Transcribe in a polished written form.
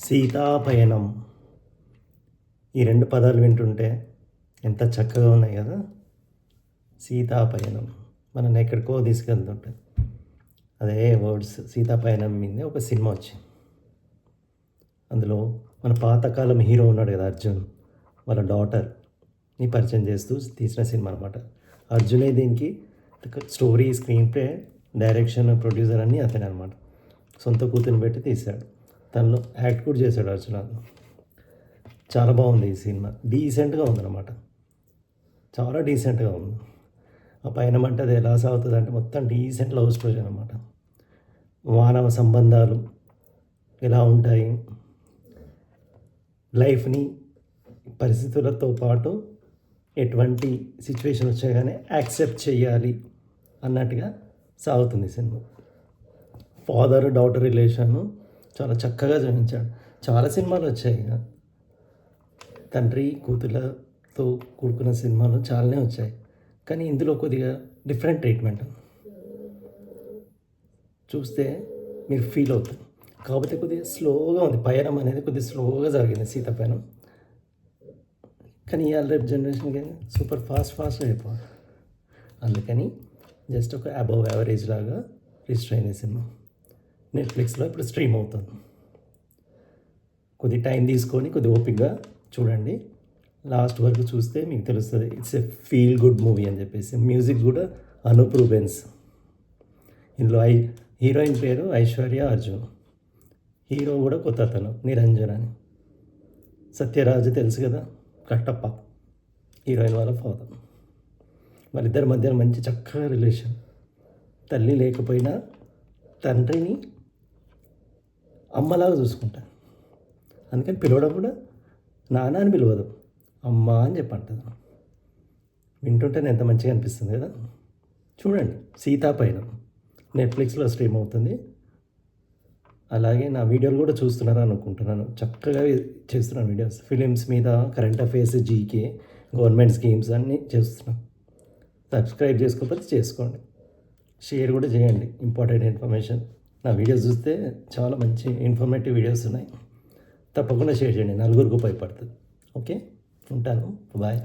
సీతాపయనం ఈ రెండు పదాలు వింటుంటే ఎంత చక్కగా ఉన్నాయి కదా. సీతాపయనం మనల్ని ఎక్కడికో తీసుకెళ్తుంటుంది. అదే వర్డ్స్ సీతాపయనం మీద ఒక సినిమా వచ్చింది. అందులో మన పాతకాలం హీరో ఉన్నాడు కదా అర్జున్, వాళ్ళ డాటర్ని పరిచయం చేస్తూ తీసిన సినిమా అనమాట. అర్జునే దీనికి story, screen play, direction, producer అన్నీ అతనే అనమాట. సొంత కూతురిని పెట్టి తీశాడు. తను యాక్ట్ కూడా చేశాడు అర్జున్. చాలా బాగుంది ఈ సినిమా. డీసెంట్గా ఉందన్నమాట, చాలా డీసెంట్గా ఉంది. ఆ పైన అంటే అది ఎలా సాగుతుంది అంటే మొత్తం డీసెంట్ లవ్ స్టోరీ అనమాట. మానవ సంబంధాలు ఎలా ఉంటాయి, లైఫ్ని పరిస్థితులతో పాటు ఎటువంటి సిచ్యువేషన్ వచ్చా కానీ యాక్సెప్ట్ చేయాలి అన్నట్టుగా సాగుతుంది సినిమా. ఫాదర్ డాటర్ రిలేషన్ చాలా చక్కగా చూపించాడు. చాలా సినిమాలు వచ్చాయి, తండ్రి కూతుర్లతో కూడుకున్న సినిమాలు చాలానే వచ్చాయి, కానీ ఇందులో కొద్దిగా డిఫరెంట్ ట్రీట్మెంట్ చూస్తే మీరు ఫీల్ అవుతుంది. కాకపోతే కొద్దిగా స్లోగా ఉంది, పయనం అనేది కొద్దిగా స్లోగా జరిగింది సీత పయనం. కానీ ఇవాళ రేపు జనరేషన్కి సూపర్ ఫాస్ట్గా అయిపోవాలి. అందుకని జస్ట్ ఒక అబవ్ యావరేజ్ లాగా రిజిస్టర్ అయింది సినిమా. నెట్ఫ్లిక్స్లో ఇప్పుడు స్ట్రీమ్ అవుతుంది. కొద్ది టైం తీసుకొని కొద్ది ఓపిక్గా చూడండి. లాస్ట్ వరకు చూస్తే మీకు తెలుస్తుంది it's a feel good movie అని చెప్పేసి. మ్యూజిక్ కూడా అనూప్ రూబెన్స్. ఇందులో హీరోయిన్ పేరు ఐశ్వర్య అర్జున్, హీరో కూడా కొత్త అతను నిరంజన్ అని. సత్యరాజ్ తెలుసు కదా, కట్టప్ప హీరోయిన్ వాళ్ళ ఫాదర్. వాళ్ళిద్దరి మధ్య మంచి చక్కగా రిలేషన్. తల్లి లేకపోయినా తండ్రిని అమ్మలాగా చూసుకుంటాను. అందుకని పిలవడం కూడా నాన్న అని పిలవదు, అమ్మ అని చెప్పంటుంది. వింటుంటేనే ఎంత మంచిగా అనిపిస్తుంది కదా. చూడండి సీతాపయనం, నెట్ఫ్లిక్స్లో స్ట్రీమ్ అవుతుంది. అలాగే నా వీడియోలు కూడా చూస్తున్నారు అనుకుంటున్నాను. చక్కగా చేస్తున్నాను వీడియోస్, ఫిలిమ్స్ మీద, current affairs, GK, government schemes అన్నీ చేస్తున్నాను. సబ్స్క్రైబ్ చేసుకోకపోతే చేసుకోండి, షేర్ కూడా చేయండి. ఇంపార్టెంట్ ఇన్ఫర్మేషన్ నా వీడియోస్ చూస్తే చాలా మంచి ఇన్ఫర్మేటివ్ వీడియోస్ ఉన్నాయి. తప్పకుండా షేర్ చేయండి, నలుగురికి ఉపయోగపడుతుంది. ఓకే, ఉంటాను, బాయ్.